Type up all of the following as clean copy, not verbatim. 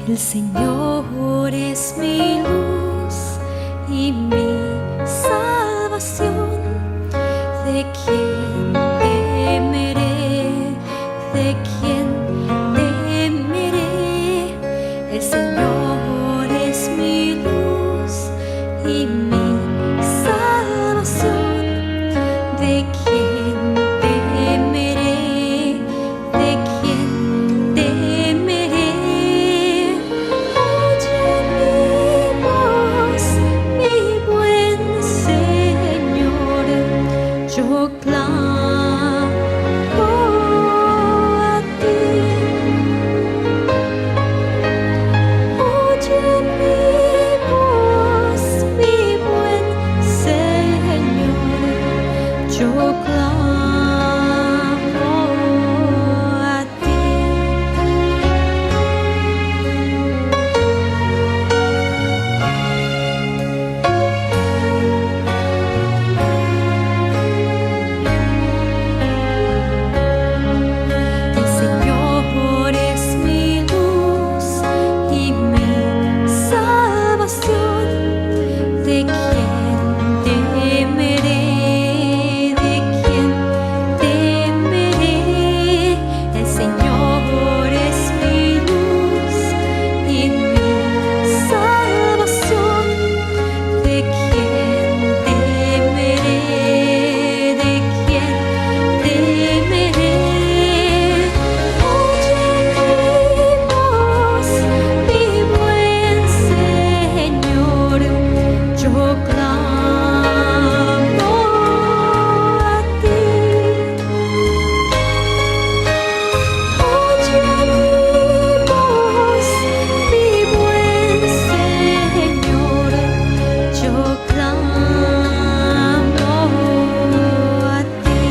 El Señor es mi luz y mi salvación. ¿De quién temeré? ¿De quién temeré? El Señor es mi luz y mi salvación. ¿De quién temeré? ¿De quién temeré? Oye mi voz, mi buen Señor, yo clamo a ti. Oye mi voz, mi buen Señor, yo clamo a ti. El Señor es mi luz y mi salvación. ¿De quién temeré? ¿De quién temeré? El Señor es mi luz y mi salvación. ¿De quién temeré? ¿De quién temeré? Oye mi voz, mi buen Señor, yo clamo a ti. Oye mi voz, mi buen Señor, yo clamo a ti.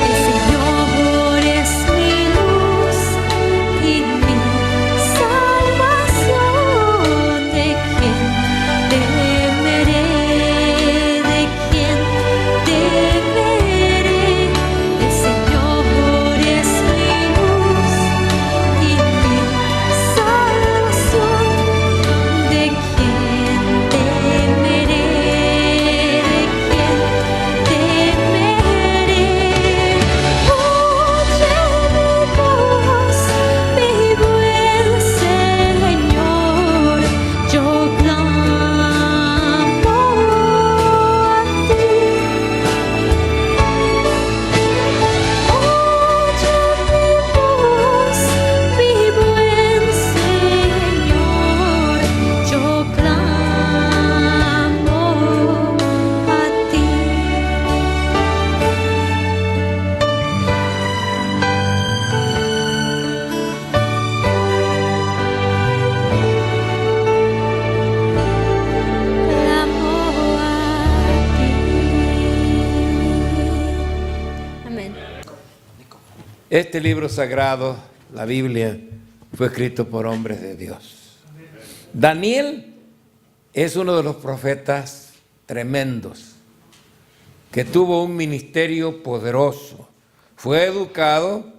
El Señor es mi luz y mi salvación. ¿De quién temeré? ¿De quién temeré? El Señor es mi luz y mi salvación. ¿De quién temeré? ¿De quién temeré? Oye mi voz, mi buen Señor, yo clamo a ti. Oye mi voz, mi buen Señor, yo clamo a ti. Clamo a ti. Amén. Este libro sagrado, la Biblia, fue escrito por hombres de Dios. Daniel es uno de los profetas tremendos, que tuvo un ministerio poderoso. Fue educado,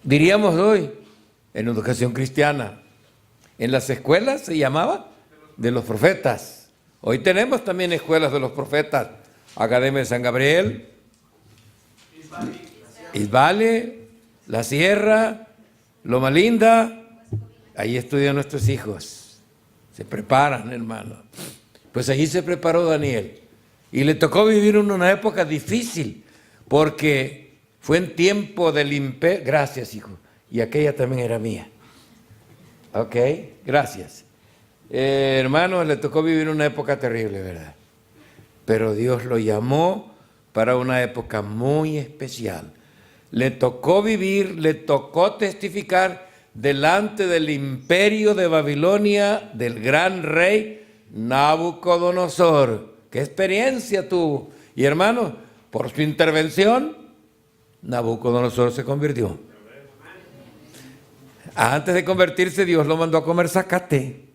diríamos hoy, en educación cristiana. En las escuelas se llamaba de los profetas. Hoy tenemos también escuelas de los profetas. Academia de San Gabriel, Isbale, La Sierra, Loma Linda. Ahí estudian nuestros hijos. Se preparan, hermano. Pues allí se preparó Daniel. Y le tocó vivir en una época difícil, porque fue en tiempo del imperio. Gracias, hijo. Y aquella también era mía. Ok, gracias. Hermano, le tocó vivir una época terrible, ¿verdad? Pero Dios lo llamó para una época muy especial. Le tocó vivir, le tocó testificar delante del imperio de Babilonia del gran rey Nabucodonosor. ¿Qué experiencia tuvo? Y hermano, por su intervención, Nabucodonosor se convirtió. Antes de convertirse, Dios lo mandó a comer zacate.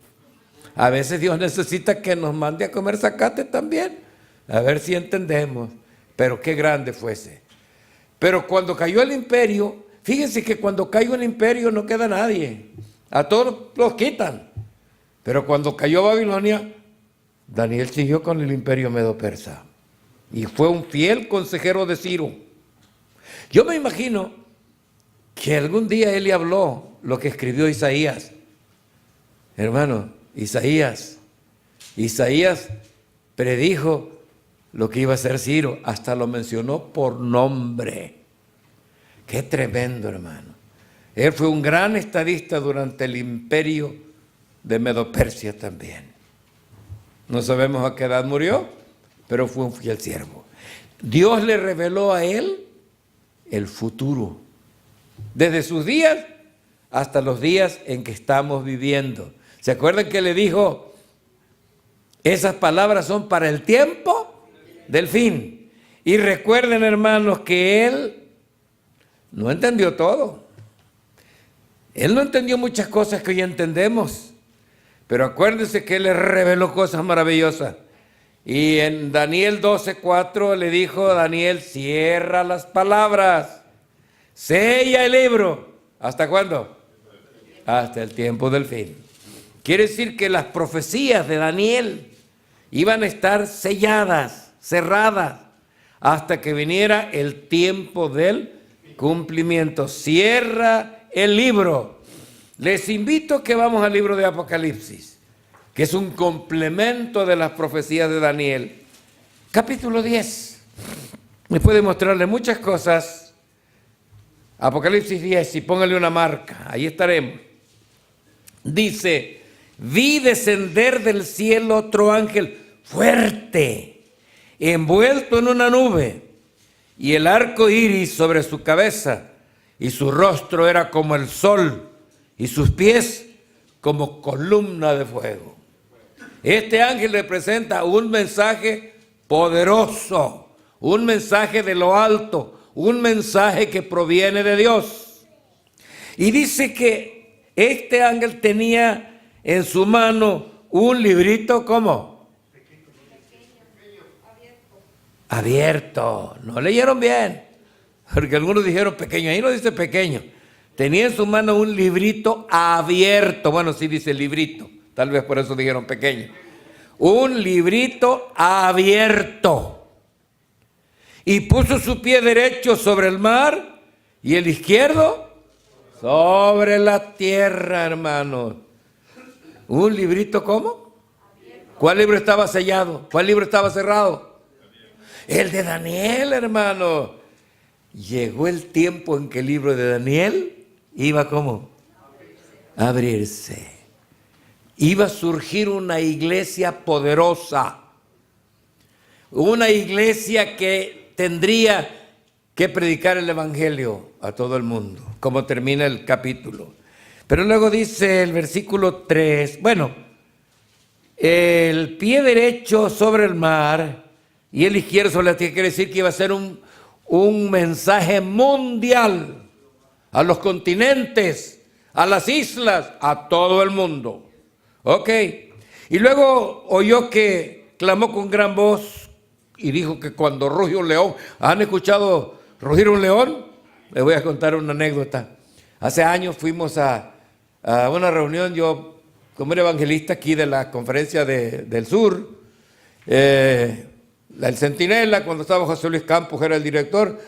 A veces Dios necesita que nos mande a comer zacate también. A ver si entendemos. Pero qué grande fuese. Pero cuando cayó el imperio, fíjense que cuando cayó el imperio no queda nadie. A todos los quitan. Pero cuando cayó Babilonia, Daniel siguió con el imperio medo-persa. Y fue un fiel consejero de Ciro. Yo me imagino que algún día él le habló lo que escribió Isaías. Hermano, Isaías predijo lo que iba a hacer Ciro, hasta lo mencionó por nombre. Qué tremendo, hermano. Él fue un gran estadista durante el imperio de Medo-Persia también. No sabemos a qué edad murió, pero fue un fiel siervo. Dios le reveló a él el futuro, desde sus días hasta los días en que estamos viviendo. ¿Se acuerdan que le dijo, esas palabras son para el tiempo del fin? Y recuerden, hermanos, que él no entendió todo. Él no entendió muchas cosas que hoy entendemos, pero acuérdense que él le reveló cosas maravillosas. Y en Daniel 12:4 le dijo a Daniel, cierra las palabras, sella el libro. ¿Hasta cuándo? Hasta el tiempo del fin. Quiere decir que las profecías de Daniel iban a estar selladas, cerradas, hasta que viniera el tiempo del cumplimiento. Cierra el libro. Les invito a que vamos al libro de Apocalipsis, que es un complemento de las profecías de Daniel. Capítulo 10. Me puede mostrarle muchas cosas. Apocalipsis 10, y póngale una marca, ahí estaremos. Dice, vi descender del cielo otro ángel fuerte, envuelto en una nube, y el arco iris sobre su cabeza, y su rostro era como el sol, y sus pies como columna de fuego. Este ángel representa un mensaje poderoso, un mensaje de lo alto, un mensaje que proviene de Dios. Y dice que este ángel tenía en su mano un librito, ¿cómo? Abierto. No leyeron bien, porque algunos dijeron pequeño. Ahí no dice pequeño. Tenía en su mano un librito abierto. Bueno, sí dice librito. Tal vez por eso dijeron pequeño. Un librito abierto. Y puso su pie derecho sobre el mar y el izquierdo sobre la tierra, hermanos. ¿Un librito cómo? ¿Cuál libro estaba sellado? ¿Cuál libro estaba cerrado? El de Daniel, hermano. Llegó el tiempo en que el libro de Daniel iba ¿cómo? A abrirse. Iba a surgir una iglesia poderosa. Una iglesia que tendría que predicar el evangelio a todo el mundo, como termina el capítulo. Pero luego dice el versículo 3, bueno, el pie derecho sobre el mar y el izquierdo sobre la tierra, quiere decir que iba a ser un mensaje mundial a los continentes, a las islas, a todo el mundo. Ok. Y luego oyó que clamó con gran voz y dijo que cuando ruge un león, ¿han escuchado rugir un león? Les voy a contar una anécdota. Hace años fuimos a una reunión, yo como era evangelista aquí de la conferencia del sur, el Centinela, cuando estaba José Luis Campos, era el director,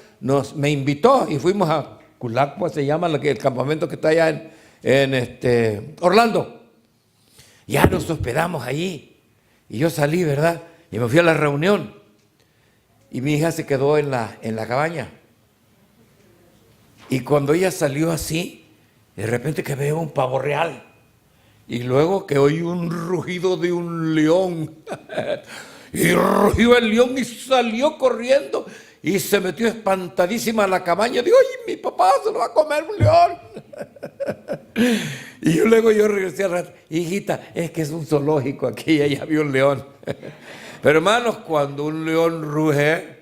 me invitó y fuimos a Culacua, se llama el campamento que está allá en Orlando. Ya nos hospedamos allí y yo salí, ¿verdad? Y me fui a la reunión y mi hija se quedó en la cabaña. Y cuando ella salió así, de repente que veo un pavo real y luego que oí un rugido de un león y rugió el león y salió corriendo y se metió espantadísima a la cabaña. Digo, ¡ay, mi papá se lo va a comer un león! Y luego yo regresé al rato, hijita, es que es un zoológico aquí, ella vio un león. Pero hermanos, cuando un león ruge,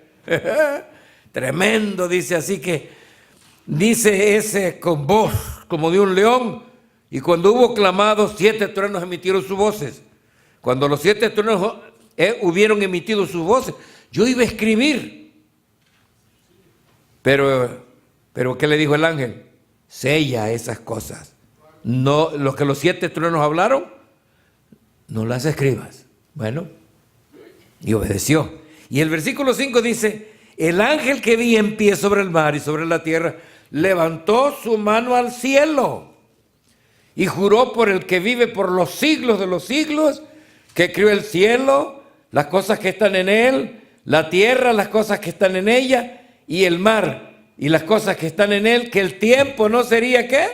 tremendo, dice, así que dice ese con voz como de un león, Y cuando hubo clamado, 7 truenos emitieron sus voces. Cuando los 7 truenos hubieron emitido sus voces, yo iba a escribir. Pero ¿qué le dijo el ángel? Sella esas cosas. No, lo que los 7 truenos hablaron, no las escribas. Bueno, y obedeció. Y el versículo 5 dice, el ángel que vi en pie sobre el mar y sobre la tierra, levantó su mano al cielo y juró por el que vive por los siglos de los siglos, que creó el cielo, las cosas que están en él, la tierra, las cosas que están en ella, y el mar y las cosas que están en él, que el tiempo no sería ¿qué?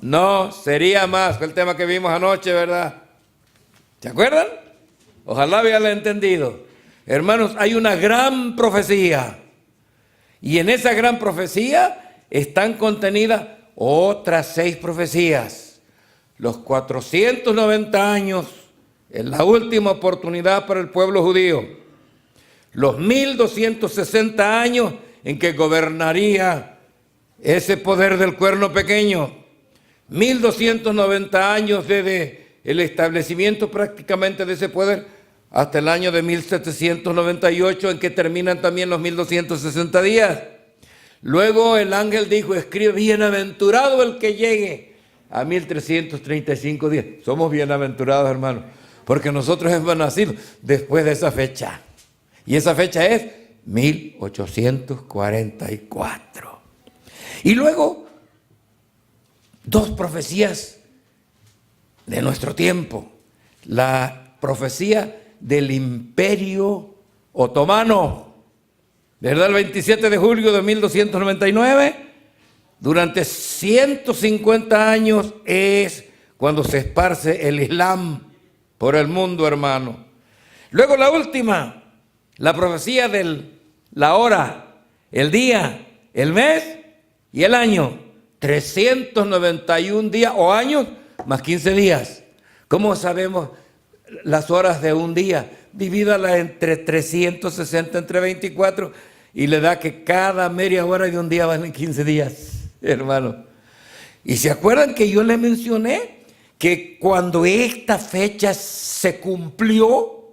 No sería más. Fue el tema que vimos anoche, ¿verdad? ¿Se acuerdan? Ojalá habían entendido. Hermanos, hay una gran profecía. Y en esa gran profecía están contenidas otras 6 profecías. Los 490 años, es la última oportunidad para el pueblo judío. Los 1260 años en que gobernaría ese poder del cuerno pequeño. 1290 años desde el establecimiento prácticamente de ese poder hasta el año de 1798, en que terminan también los 1260 días. Luego el ángel dijo, escribe, bienaventurado el que llegue a 1335 días. Somos bienaventurados, hermanos, porque nosotros hemos nacido después de esa fecha. Y esa fecha es 1844. Y luego, 2 profecías de nuestro tiempo. La profecía del Imperio Otomano, ¿verdad? El 27 de julio de 1299, durante 150 años es cuando se esparce el Islam por el mundo, hermano. Luego la última, la profecía de la hora, el día, el mes y el año. 391 días o años más 15 días. ¿Cómo sabemos las horas de un día? Divídala entre 360 entre 24 y le da que cada media hora de un día van en 15 días, hermano. Y se acuerdan que yo le mencioné que cuando esta fecha se cumplió,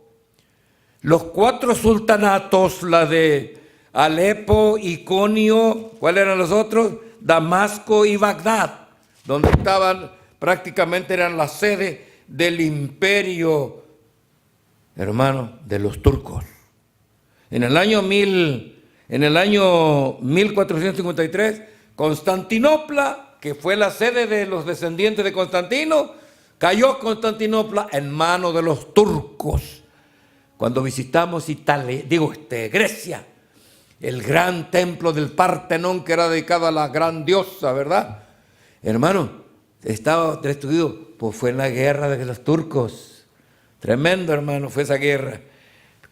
los 4 sultanatos, la de Alepo, Iconio, ¿cuáles eran los otros? Damasco y Bagdad, donde estaban, prácticamente eran la sede del imperio, hermano, de los turcos. En el año 1453, Constantinopla, que fue la sede de los descendientes de Constantino, cayó Constantinopla en manos de los turcos. Cuando visitamos Italia, Grecia, el gran templo del Partenón que era dedicado a la gran diosa, ¿verdad? Hermano, estaba destruido, pues fue en la guerra de los turcos. Tremendo, hermano, fue esa guerra.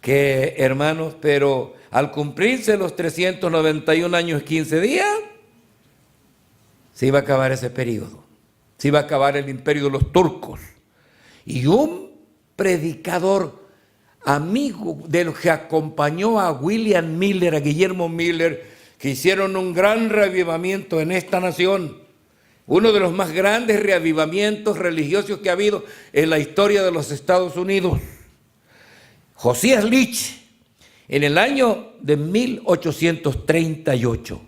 Que, hermanos, pero al cumplirse los 391 años y 15 días, se iba a acabar ese periodo. Se iba a acabar el imperio de los turcos. Y un predicador amigo de los que acompañó a William Miller, a Guillermo Miller, que hicieron un gran reavivamiento en esta nación, uno de los más grandes reavivamientos religiosos que ha habido en la historia de los Estados Unidos. Josías Leach, en el año de 1838,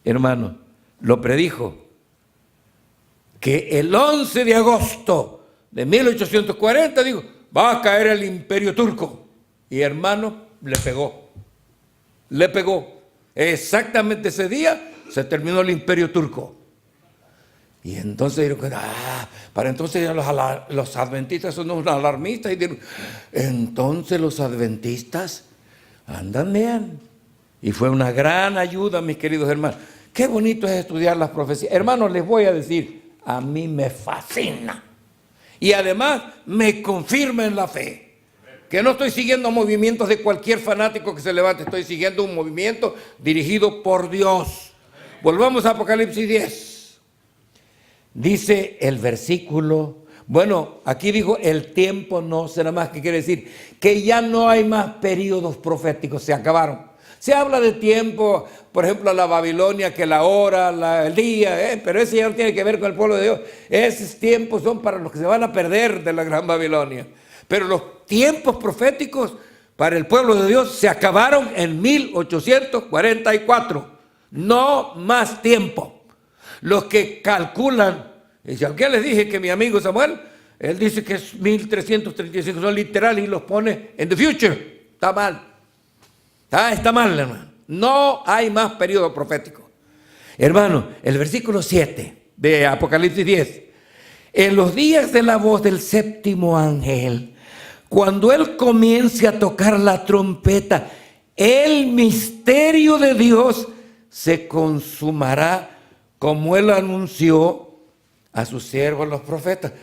hermano, lo predijo, que el 11 de agosto de 1840, digo, va a caer el imperio turco. Y hermano, le pegó. Exactamente ese día se terminó el imperio turco. Y entonces dijeron, para entonces los adventistas son unos alarmistas. Y dijeron, entonces los adventistas andan bien. Y fue una gran ayuda, mis queridos hermanos. Qué bonito es estudiar las profecías. Hermanos, les voy a decir, a mí me fascina. Y además me confirma en la fe. Que no estoy siguiendo movimientos de cualquier fanático que se levante. Estoy siguiendo un movimiento dirigido por Dios. Volvamos a Apocalipsis 10. Dice el versículo, bueno, aquí dijo el tiempo no será más. ¿Qué quiere decir? Que ya no hay más periodos proféticos, se acabaron. Se habla de tiempo, por ejemplo, la Babilonia, que la hora, el día, pero ese ya no tiene que ver con el pueblo de Dios. Esos tiempos son para los que se van a perder de la gran Babilonia. Pero los tiempos proféticos para el pueblo de Dios se acabaron en 1844. No más tiempo. Los que calculan, ¿qué les dije que mi amigo Samuel? Él dice que es 1335, son literales y los pone en the future. Está mal. Está mal, hermano. No hay más periodo profético. Hermano, el versículo 7 de Apocalipsis 10. En los días de la voz del séptimo ángel, cuando él comience a tocar la trompeta, el misterio de Dios se consumará como él anunció a sus siervos los profetas.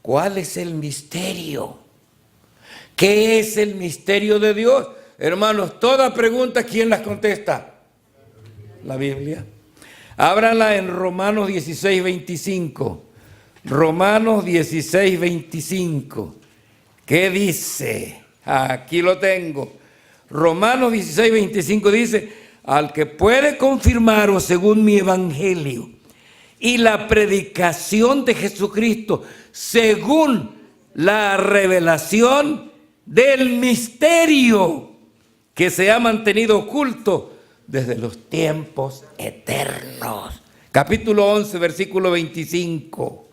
¿Cuál es el misterio? ¿Qué es el misterio de Dios? Hermanos, toda pregunta, ¿quién las contesta? La Biblia. Ábranla en Romanos 16, 25. Romanos 16, 25. ¿Qué dice? Aquí lo tengo. Romanos 16, 25 dice: al que puede confirmaros según mi evangelio y la predicación de Jesucristo según la revelación del misterio que se ha mantenido oculto desde los tiempos eternos. Capítulo 11, versículo 25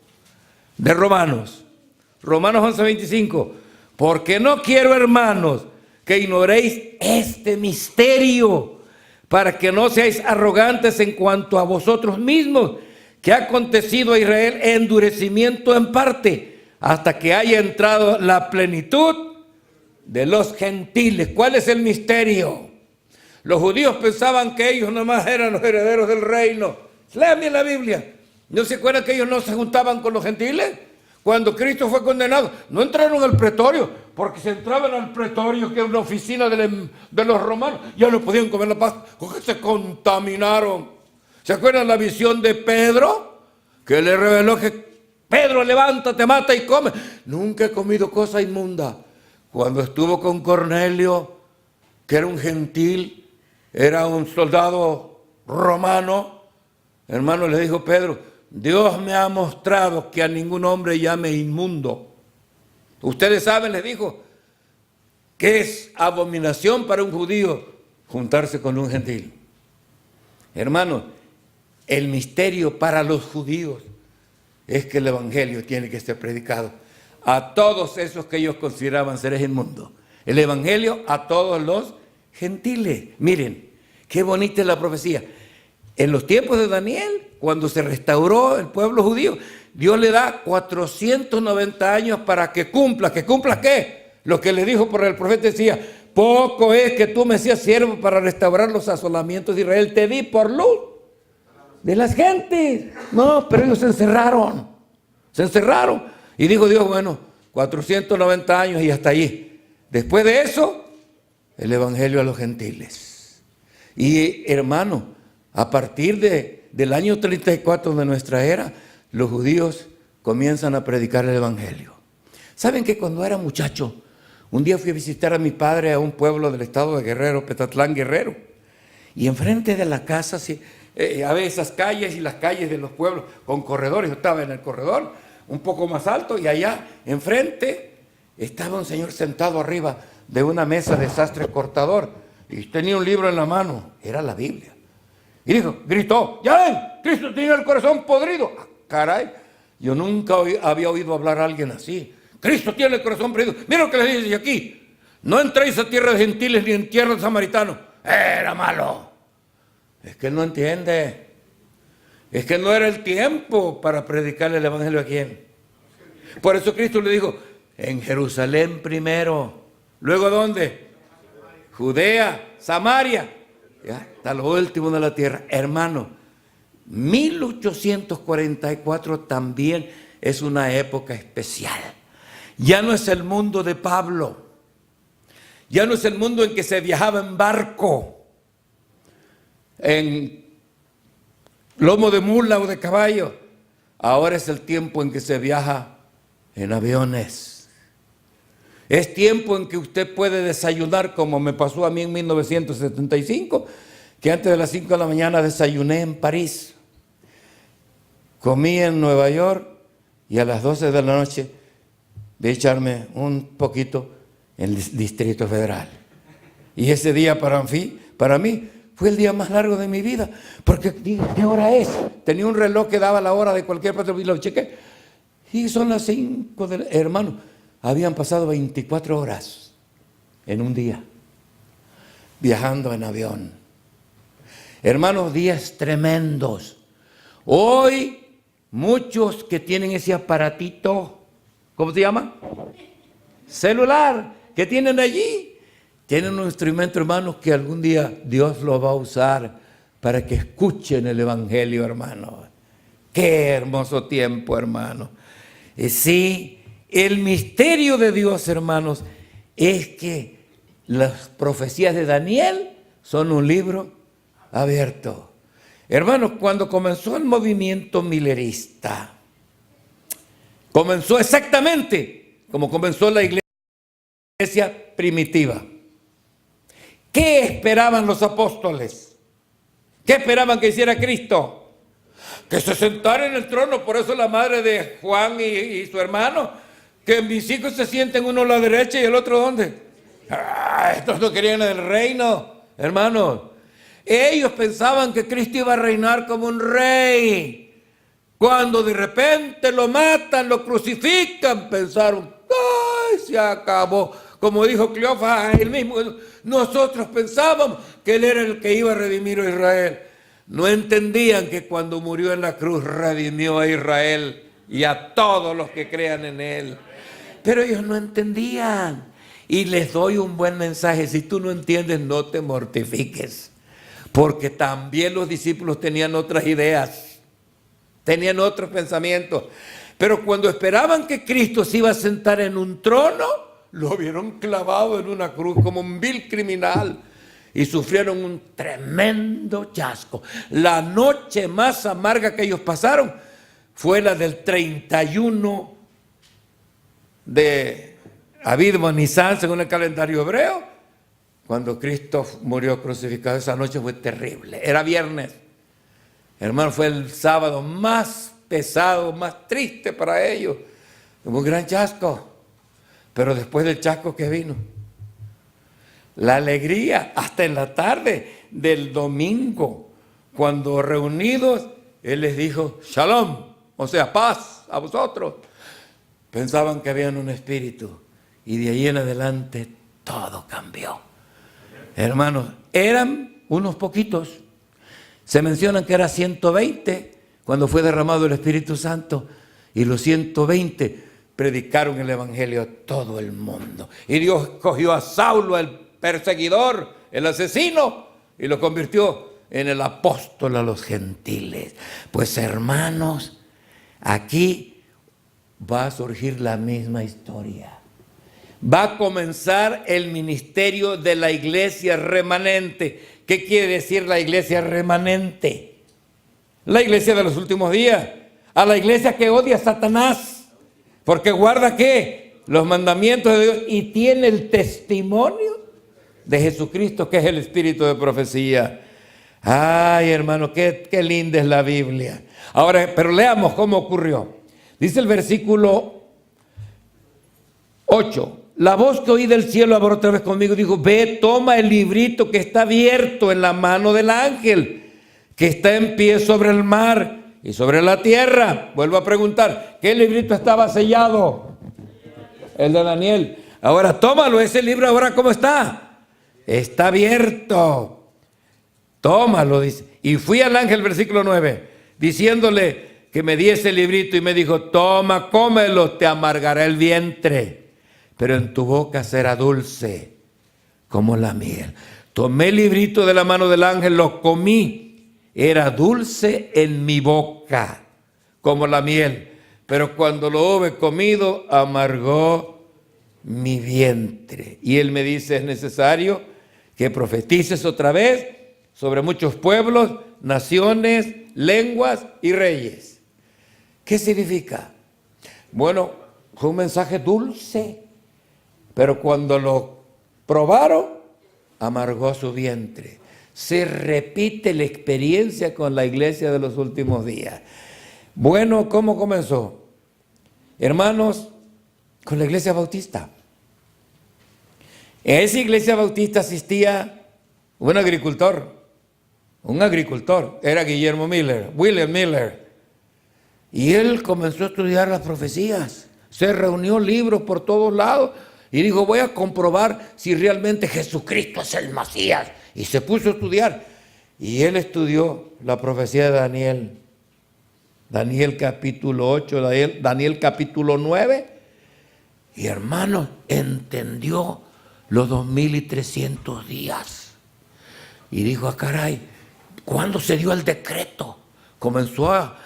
de Romanos. Romanos 11, 25. Porque no quiero, hermanos, que ignoréis este misterio, para que no seáis arrogantes en cuanto a vosotros mismos, que ha acontecido a Israel endurecimiento en parte, hasta que haya entrado la plenitud de los gentiles. ¿Cuál es el misterio? Los judíos pensaban que ellos nomás eran los herederos del reino. Léame la Biblia. ¿No se acuerdan que ellos no se juntaban con los gentiles? Cuando Cristo fue condenado, no entraron al pretorio, porque si entraban al pretorio, que es una oficina de los romanos, ya no podían comer la paz, porque se contaminaron. ¿Se acuerdan la visión de Pedro? Que le reveló que Pedro, levántate, mata y come. Nunca he comido cosa inmunda. Cuando estuvo con Cornelio, que era un gentil, era un soldado romano, hermano, le dijo Pedro: Dios me ha mostrado que a ningún hombre llame inmundo. Ustedes saben, les dijo, que es abominación para un judío juntarse con un gentil. Hermano, el misterio para los judíos es que el evangelio tiene que ser predicado a todos esos que ellos consideraban seres inmundos. El evangelio a todos los gentiles. Miren, qué bonita es la profecía. En los tiempos de Daniel, cuando se restauró el pueblo judío, Dios le da 490 años para que cumpla. ¿Que cumpla qué? Lo que le dijo por el profeta decía: poco es que tú me seas siervo para restaurar los asolamientos de Israel. Te di por luz de las gentes. No, pero ellos se encerraron. Se encerraron. Y dijo Dios: bueno, 490 años y hasta allí. Después de eso, el evangelio a los gentiles. Y hermano, a partir del año 34 de nuestra era, los judíos comienzan a predicar el evangelio. ¿Saben que cuando era muchacho, un día fui a visitar a mi padre a un pueblo del estado de Guerrero, Petatlán, Guerrero? Y enfrente de la casa, había esas calles y las calles de los pueblos con corredores. Yo estaba en el corredor, un poco más alto, y allá enfrente estaba un señor sentado arriba de una mesa de sastre cortador y tenía un libro en la mano. Era la Biblia. Y gritó: ¡ya ven! Cristo tiene el corazón podrido. Ah, caray, yo nunca había oído hablar a alguien así. Cristo tiene el corazón podrido. Mira lo que le dice aquí: no entréis a tierra de gentiles ni en tierra de samaritanos. Era malo. Es que él no entiende. Es que no era el tiempo para predicarle el evangelio a quién. Por eso Cristo le dijo: en Jerusalén primero. ¿Luego dónde? Judea, Samaria. ¿Ya? Hasta lo último de la tierra. Hermano, 1844 también es una época especial. Ya no es el mundo de Pablo. Ya no es el mundo en que se viajaba en barco, en lomo de mula o de caballo. Ahora es el tiempo en que se viaja en aviones. Es tiempo en que usted puede desayunar, como me pasó a mí en 1975, que antes de las 5 de la mañana desayuné en París, comí en Nueva York y a las 12 de la noche voy a echarme un poquito en el Distrito Federal. Y ese día para mí fue el día más largo de mi vida, porque dije, ¿qué hora es? Tenía un reloj que daba la hora de cualquier parte y lo chequé. Y son las 5 de la... Hermano, habían pasado 24 horas en un día, viajando en avión. Hermanos, días tremendos. Hoy, muchos que tienen ese aparatito, ¿cómo se llama? Celular, que tienen allí. Tienen un instrumento, hermanos, que algún día Dios lo va a usar para que escuchen el Evangelio, hermanos. Qué hermoso tiempo, hermanos. Sí, el misterio de Dios, hermanos, es que las profecías de Daniel son un libro abierto. Hermanos, cuando comenzó el movimiento milerista, comenzó exactamente como comenzó la iglesia primitiva. ¿Qué esperaban los apóstoles? ¿Qué esperaban que hiciera Cristo? Que se sentara en el trono. Por eso la madre de Juan y su hermano, que mis hijos se sienten uno a la derecha y el otro ¿dónde? Estos no querían el reino, hermanos. Ellos pensaban que Cristo iba a reinar como un rey. Cuando de repente lo matan, lo crucifican, pensaron, ¡ay, se acabó! Como dijo Cleofas, él mismo, nosotros pensábamos que él era el que iba a redimir a Israel. No entendían que cuando murió en la cruz redimió a Israel y a todos los que crean en él. Pero ellos no entendían. Y les doy un buen mensaje. Si tú no entiendes, no te mortifiques. Porque también los discípulos tenían otras ideas. Tenían otros pensamientos. Pero cuando esperaban que Cristo se iba a sentar en un trono, lo vieron clavado en una cruz como un vil criminal. Y sufrieron un tremendo chasco. La noche más amarga que ellos pasaron fue la del 31 de Aviv Nisan, según el calendario hebreo, cuando Cristo murió crucificado. Esa noche fue terrible. Era viernes. Hermano, fue el sábado más pesado, más triste para ellos. Hubo un gran chasco. Pero después del chasco que vino, la alegría, hasta en la tarde del domingo, cuando reunidos, Él les dijo, Shalom, o sea, paz a vosotros. Pensaban que habían un espíritu y de ahí en adelante todo cambió. Hermanos, eran unos poquitos. Se mencionan que era 120 cuando fue derramado el Espíritu Santo y los 120 predicaron el Evangelio a todo el mundo. Y Dios cogió a Saulo, el perseguidor, el asesino, y lo convirtió en el apóstol a los gentiles. Pues hermanos, aquí va a surgir la misma historia. Va a comenzar el ministerio de la iglesia remanente. ¿Qué quiere decir la iglesia remanente? La iglesia de los últimos días. A la iglesia que odia a Satanás. Porque guarda ¿qué? Los mandamientos de Dios y tiene el testimonio de Jesucristo, que es el espíritu de profecía. Ay, hermano, qué linda es la Biblia. Ahora, pero leamos cómo ocurrió. Dice el versículo 8. La voz que oí del cielo habló otra vez conmigo, dijo, ve, toma el librito que está abierto en la mano del ángel, que está en pie sobre el mar y sobre la tierra. Vuelvo a preguntar, ¿qué librito estaba sellado? El de Daniel. Ahora tómalo, ese libro ahora ¿cómo está? Está abierto. Tómalo, dice. Y fui al ángel, versículo 9, diciéndole que me diese el librito y me dijo, toma, cómelo, te amargará el vientre, pero en tu boca será dulce como la miel. Tomé el librito de la mano del ángel, lo comí. Era dulce en mi boca, como la miel. Pero cuando lo hube comido, amargó mi vientre. Y él me dice, es necesario que profetices otra vez sobre muchos pueblos, naciones, lenguas y reyes. ¿Qué significa? Bueno, fue un mensaje dulce, pero cuando lo probaron, amargó su vientre. Se repite la experiencia con la iglesia de los últimos días. Bueno, ¿cómo comenzó? Hermanos, con la iglesia bautista. En esa iglesia bautista asistía un agricultor, era William Miller. Y él comenzó a estudiar las profecías, se reunió libros por todos lados y dijo, voy a comprobar si realmente Jesucristo es el Mesías. Y se puso a estudiar. Y él estudió la profecía de Daniel. Daniel capítulo 8, Daniel capítulo 9. Y hermanos, entendió los 2300 días. Y dijo, caray, ¿cuándo se dio el decreto? Comenzó a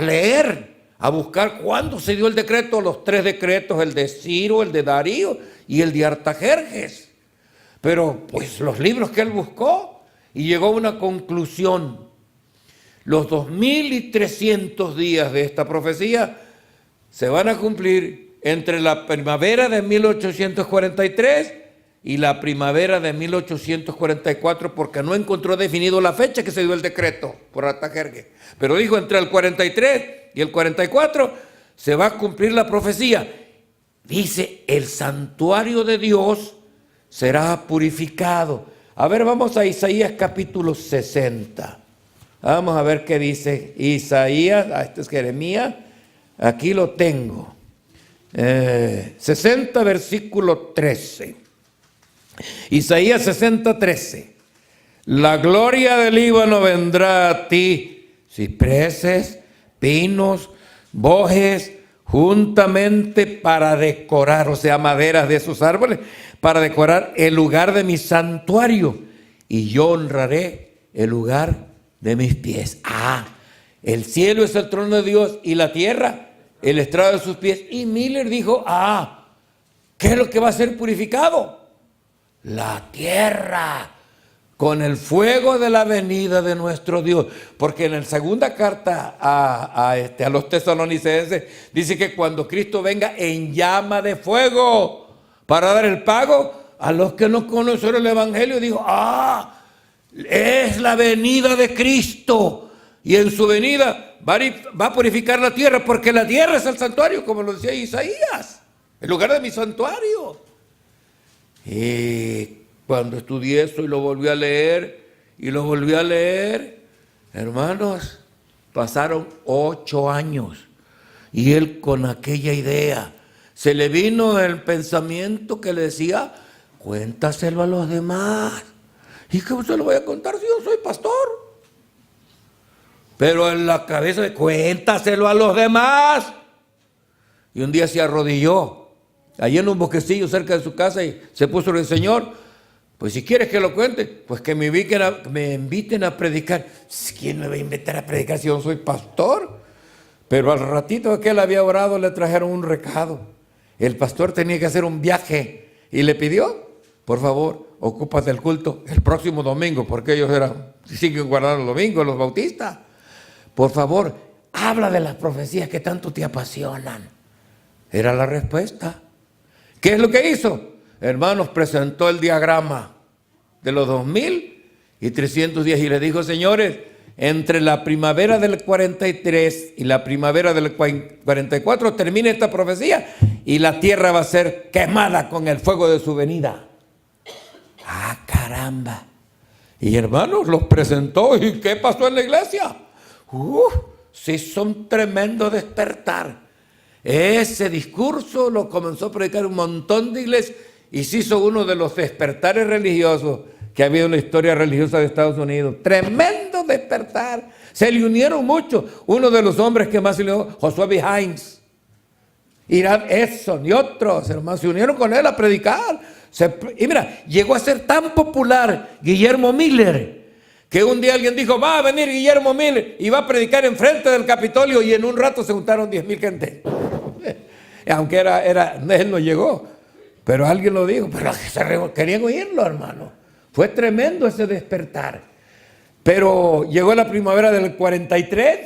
leer, a buscar cuándo se dio el decreto, los 3 decretos, el de Ciro, el de Darío y el de Artajerjes. Pero pues los libros que él buscó y llegó a una conclusión. Los 2300 días de esta profecía se van a cumplir entre la primavera de 1843 y la primavera de 1844, porque no encontró definido la fecha que se dio el decreto por Artajerjes. Pero dijo, entre el 43 y el 44 se va a cumplir la profecía. Dice, el santuario de Dios será purificado. A ver, vamos a Isaías capítulo 60. Vamos a ver qué dice Isaías. Este es Jeremías. Aquí lo tengo. 60 versículo 13. Isaías 60, 13. La gloria del Líbano vendrá a ti, cipreses, pinos, bojes, juntamente para decorar, o sea, maderas de esos árboles, para decorar el lugar de mi santuario, y yo honraré el lugar de mis pies. El cielo es el trono de Dios y la tierra el estrado de sus pies. Y Miller dijo, ¿qué es lo que va a ser purificado? La tierra, con el fuego de la venida de nuestro Dios. Porque en la segunda carta a los tesalonicenses dice que cuando Cristo venga en llama de fuego para dar el pago a los que no conocieron el evangelio, dijo, es la venida de Cristo. Y en su venida va a purificar la tierra, porque la tierra es el santuario, como lo decía Isaías, el lugar de mi santuario. Y cuando estudié eso y lo volví a leer, hermanos, pasaron 8 años. Y él con aquella idea, se le vino el pensamiento que le decía, cuéntaselo a los demás. ¿Y cómo se lo voy a contar si yo soy pastor? Pero en la cabeza de cuéntaselo a los demás. Y un día se arrodilló, allí en un bosquecillo cerca de su casa, y se puso el Señor, pues si quieres que lo cuente, pues que me inviten a predicar. ¿Quién me va a invitar a predicar si yo no soy pastor? Pero al ratito que él había orado, le trajeron un recado. El pastor tenía que hacer un viaje y le pidió, por favor, ocúpate del culto el próximo domingo, porque ellos siguen guardando el domingo, los bautistas. Por favor, habla de las profecías que tanto te apasionan. Era la respuesta. ¿Qué es lo que hizo? Hermanos, presentó el diagrama de los 2300 días y le dijo, señores, entre la primavera del 43 y la primavera del 44 termina esta profecía y la tierra va a ser quemada con el fuego de su venida. Caramba. Y hermanos, los presentó. ¿Y qué pasó en la iglesia? Se hizo un tremendo despertar. Ese discurso lo comenzó a predicar un montón de iglesias y se hizo uno de los despertares religiosos que ha habido en la historia religiosa de Estados Unidos. Tremendo despertar. Se le unieron muchos. Uno de los hombres que más se unió, Josué B. Hines, Irad Edson y otros hermanos, se unieron con él a predicar. Y mira, llegó a ser tan popular Guillermo Miller, que un día alguien dijo, va a venir Guillermo Miller y va a predicar enfrente del Capitolio, y en un rato se juntaron 10,000 gente. Aunque él no llegó, pero alguien lo dijo, pero querían oírlo, hermano. Fue tremendo ese despertar. Pero llegó la primavera del 43,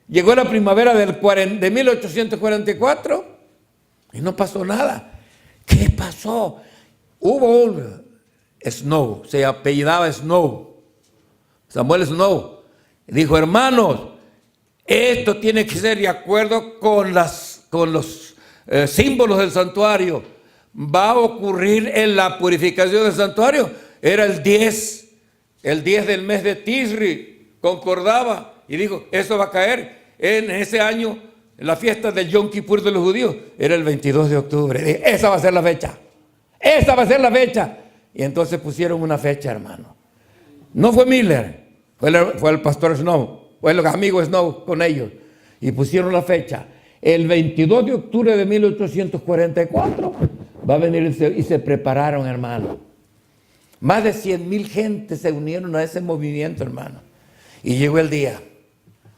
llegó la primavera de 1844 y no pasó nada. ¿Qué pasó? Hubo un Snow, se apellidaba Snow, Samuel Snow. Dijo, hermanos, esto tiene que ser de acuerdo con los símbolos del santuario. Va a ocurrir en la purificación del santuario. Era el 10 del mes de Tisri, concordaba. Y dijo, eso va a caer en ese año, en la fiesta del Yom Kippur de los judíos. Era el 22 de octubre. Dije, esa va a ser la fecha. Esa va a ser la fecha. Y entonces pusieron una fecha, hermano. No fue Miller, fue el pastor Snow, fue los amigos Snow con ellos. Y pusieron la fecha. El 22 de octubre de 1844 va a venir y se prepararon, hermano. Más de 100,000 gentes se unieron a ese movimiento, hermano. Y llegó el día.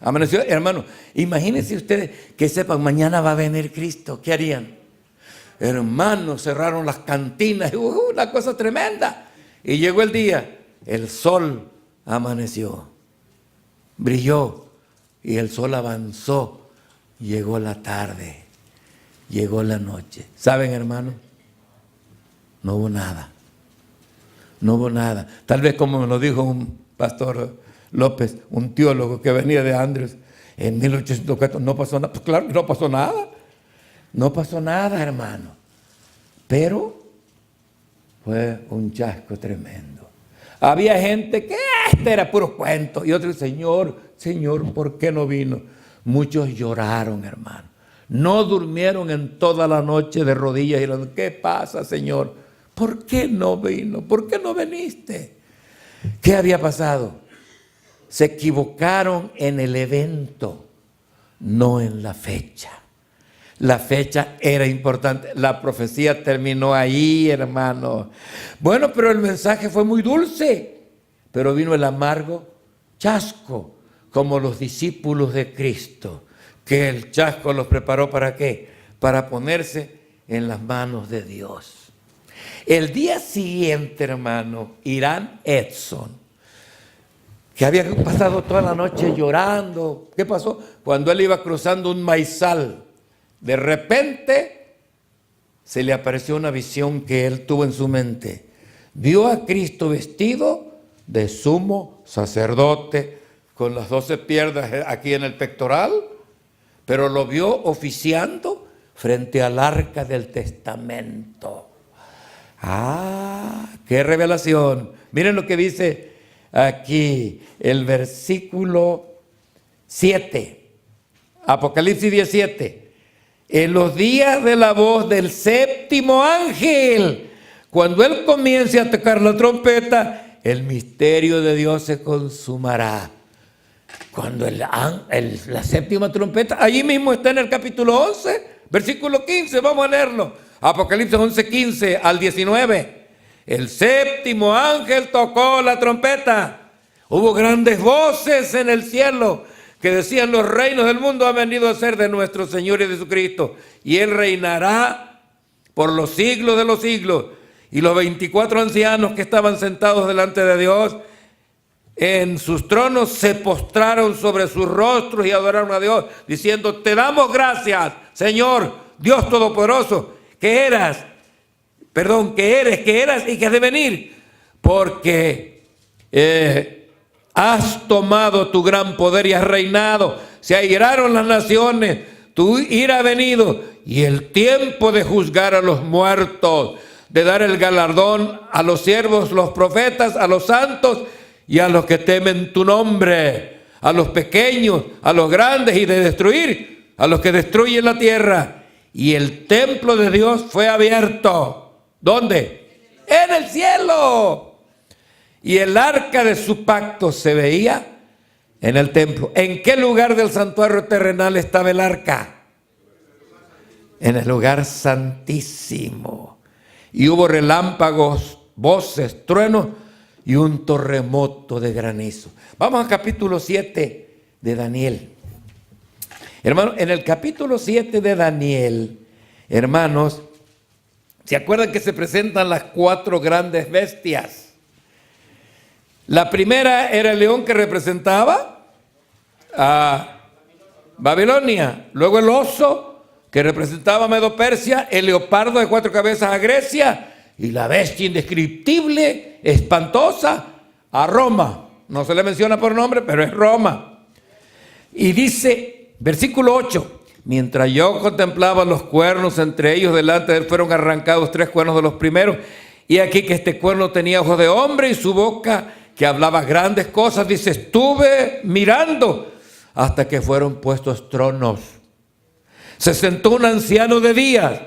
Amaneció, hermano. Imagínense ustedes que sepan, mañana va a venir Cristo. ¿Qué harían? Hermano, cerraron las cantinas. Una cosa tremenda. Y llegó el día. El sol amaneció. Brilló. Y el sol avanzó. Llegó la tarde. Llegó la noche. ¿Saben, hermano? No hubo nada. No hubo nada. Tal vez como me lo dijo un pastor López, un teólogo que venía de Andrews, en 1804 no pasó nada. Pues claro que no pasó nada. No pasó nada, hermano. Pero fue un chasco tremendo. Había gente que este era puro cuento. Y otros, Señor, ¿por qué no vino? Muchos lloraron, hermano. No durmieron en toda la noche de rodillas y diciendo, ¿qué pasa, Señor? ¿Por qué no vino? ¿Por qué no viniste? ¿Qué había pasado? Se equivocaron en el evento, no en la fecha. La fecha era importante. La profecía terminó ahí, hermano. Bueno, pero el mensaje fue muy dulce. Pero vino el amargo chasco, como los discípulos de Cristo, que el chasco los preparó ¿para qué? Para ponerse en las manos de Dios. El día siguiente, hermano, Irán Edson, que había pasado toda la noche llorando. ¿Qué pasó? Cuando él iba cruzando un maizal, de repente se le apareció una visión que él tuvo en su mente. Vio a Cristo vestido de sumo sacerdote, con las 12 piedras aquí en el pectoral, pero lo vio oficiando frente al arca del testamento. ¡Ah! ¡Qué revelación! Miren lo que dice aquí el versículo 7, Apocalipsis 17. En los días de la voz del séptimo ángel, cuando él comience a tocar la trompeta, el misterio de Dios se consumará. Cuando la séptima trompeta, allí mismo está en el capítulo 11, versículo 15, vamos a leerlo. Apocalipsis 11, 15 al 19. El séptimo ángel tocó la trompeta. Hubo grandes voces en el cielo que decían, los reinos del mundo han venido a ser de nuestro Señor y de Jesucristo, y Él reinará por los siglos de los siglos. Y los 24 ancianos que estaban sentados delante de Dios en sus tronos se postraron sobre sus rostros y adoraron a Dios, diciendo, te damos gracias, Señor, Dios Todopoderoso, que eres y que has de venir, porque has tomado tu gran poder y has reinado. Se airaron las naciones, tu ira ha venido, y el tiempo de juzgar a los muertos, de dar el galardón a los siervos, los profetas, a los santos y a los que temen tu nombre, a los pequeños, a los grandes, y de destruir a los que destruyen la tierra. Y el templo de Dios fue abierto. ¿Dónde? En el cielo. Y el arca de su pacto se veía en el templo. ¿En qué lugar del santuario terrenal estaba el arca? En el lugar santísimo. Y hubo relámpagos, voces, truenos y un terremoto de granizo. Vamos al capítulo 7 de Daniel. Hermanos, en el capítulo 7 de Daniel, hermanos, ¿se acuerdan que se presentan las 4 grandes bestias? La primera era el león que representaba a Babilonia, luego el oso que representaba a Medo-Persia, el leopardo de 4 cabezas a Grecia y la bestia indescriptible, espantosa, a Roma. No se le menciona por nombre, pero es Roma. Y dice, versículo 8, mientras yo contemplaba los cuernos, entre ellos delante de él fueron arrancados 3 cuernos de los primeros, y aquí que este cuerno tenía ojos de hombre y su boca que hablaba grandes cosas. Dice, estuve mirando hasta que fueron puestos tronos. Se sentó un anciano de días,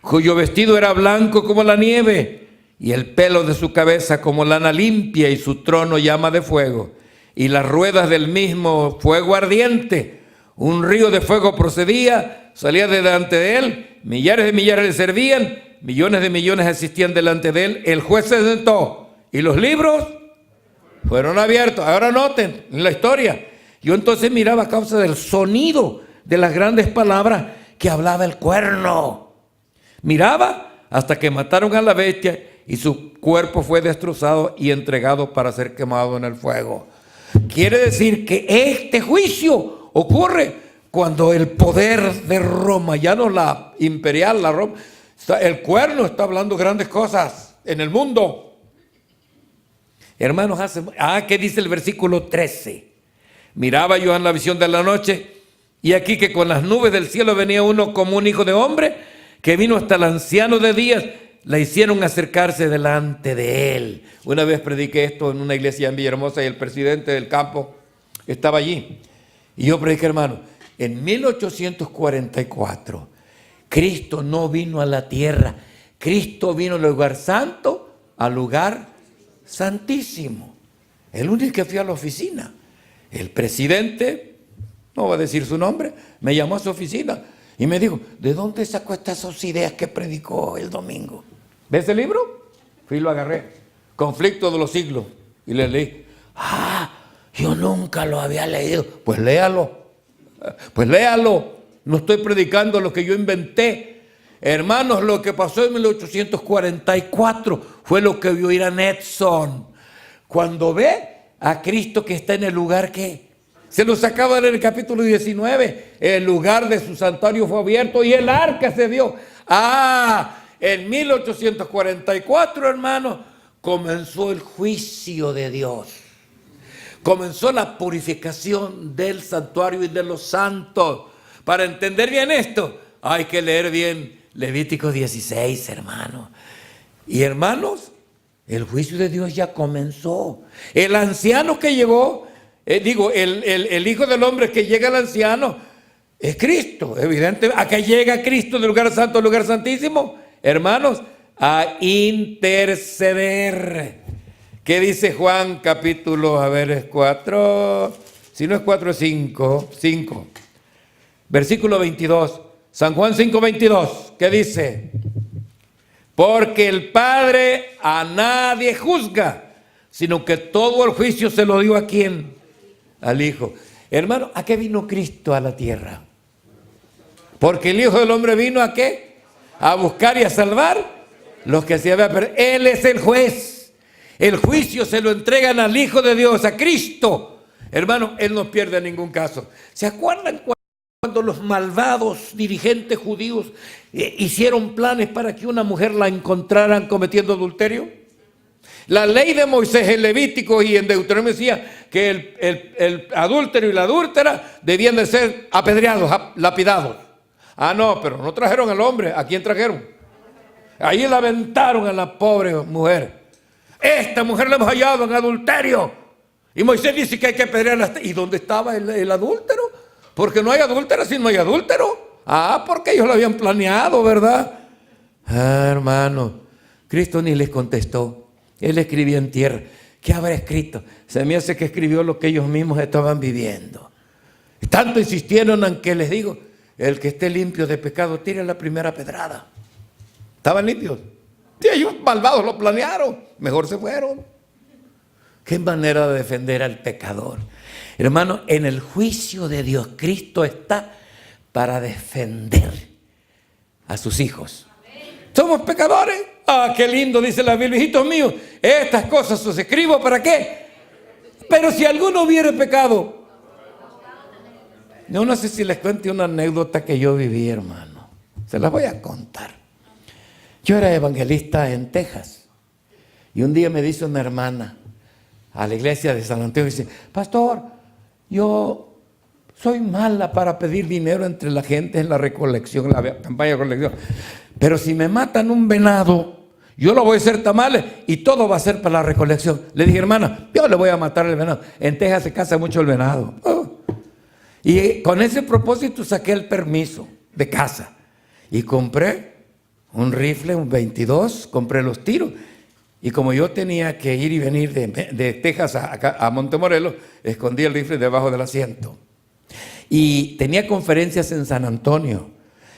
cuyo vestido era blanco como la nieve, y el pelo de su cabeza como lana limpia, y su trono llama de fuego, y las ruedas del mismo fuego ardiente. Un río de fuego procedía, salía delante de él, millares de millares le servían, millones de millones asistían delante de él. El juez se sentó y los libros fueron abiertos. Ahora noten en la historia. Yo entonces miraba a causa del sonido de las grandes palabras que hablaba el cuerno. Miraba hasta que mataron a la bestia y su cuerpo fue destrozado y entregado para ser quemado en el fuego. Quiere decir que este juicio ocurre cuando el poder de Roma, ya no la imperial, la Roma, el cuerno está hablando grandes cosas en el mundo. Hermanos, ¿qué dice el versículo 13? Miraba yo en la visión de la noche, y aquí que con las nubes del cielo venía uno como un hijo de hombre, que vino hasta el anciano de días, la hicieron acercarse delante de él. Una vez prediqué esto en una iglesia en Villahermosa y el presidente del campo estaba allí. Y yo prediqué, hermano, en 1844, Cristo no vino a la tierra, Cristo vino al lugar santo, al lugar santísimo. El único que fui a la oficina, el presidente, no voy a decir su nombre, me llamó a su oficina y me dijo, ¿de dónde sacó estas ideas que predicó el domingo? ¿Ves el libro? Fui y lo agarré, Conflicto de los Siglos, y le leí. Yo nunca lo había leído. Pues léalo, no estoy predicando lo que yo inventé. Hermanos, lo que pasó en 1844 fue lo que vio Irán Edson. Cuando ve a Cristo que está en el lugar que se los acaba de leer en el capítulo 19, el lugar de su santuario fue abierto y el arca se vio. En 1844, hermanos, comenzó el juicio de Dios. Comenzó la purificación del santuario y de los santos. Para entender bien esto, hay que leer bien Levítico 16, hermanos. Y hermanos, el juicio de Dios ya comenzó. El anciano que llegó, el Hijo del Hombre que llega al anciano, es Cristo. Evidentemente, ¿a qué llega Cristo del lugar santo al lugar santísimo? Hermanos, a interceder. ¿Qué dice Juan capítulo, es 4? Si no es 4, es 5. Versículo 22. San Juan 5, 22. ¿Qué dice? Porque el Padre a nadie juzga, sino que todo el juicio se lo dio ¿a quién? Al Hijo. Hermano, ¿a qué vino Cristo a la tierra? Porque el Hijo del Hombre vino ¿a qué? A buscar y a salvar los que se habían perdido. Él es el juez. El juicio se lo entregan al Hijo de Dios, a Cristo. Hermano, Él no pierde ningún caso. ¿Se acuerdan cuando los malvados dirigentes judíos hicieron planes para que una mujer la encontraran cometiendo adulterio? La ley de Moisés en Levítico y en Deuteronomio decía que el adúltero y la adúltera debían de ser apedreados, lapidados. No, pero no trajeron al hombre. ¿A quién trajeron? Ahí la aventaron a la pobre mujer. Esta mujer la hemos hallado en adulterio. Y Moisés dice que hay que apedrearla. ¿Y dónde estaba el adúltero? Porque no hay adúltera si no hay adúltero. Porque ellos lo habían planeado, ¿verdad? Hermano, Cristo ni les contestó. Él escribió en tierra. ¿Qué habrá escrito? Se me hace que escribió lo que ellos mismos estaban viviendo. Tanto insistieron en que les digo, el que esté limpio de pecado, tire la primera pedrada. ¿Estaban limpios? Sí, ellos malvados lo planearon. Mejor se fueron. Qué manera de defender al pecador. Hermano, en el juicio de Dios, Cristo está para defender a sus hijos. ¿Somos pecadores? Qué lindo, dice la Biblia, hijitos míos, estas cosas os escribo ¿para qué? Pero si alguno hubiere pecado, Yo no sé si les cuente una anécdota que yo viví, hermano. Se las voy a contar. Yo era evangelista en Texas. Y un día me dice una hermana a la iglesia de San Antonio, dice: pastor, yo soy mala para pedir dinero entre la gente en la recolección, la campaña de recolección. Pero si me matan un venado, yo lo voy a hacer tamales y todo va a ser para la recolección. Le dije: hermana, yo le voy a matar el venado. En Texas se caza mucho el venado. Y con ese propósito saqué el permiso de caza. Y compré un rifle, un 22, compré los tiros. Y como yo tenía que ir y venir de Texas a Montemorelos, escondí el rifle debajo del asiento. Y tenía conferencias en San Antonio.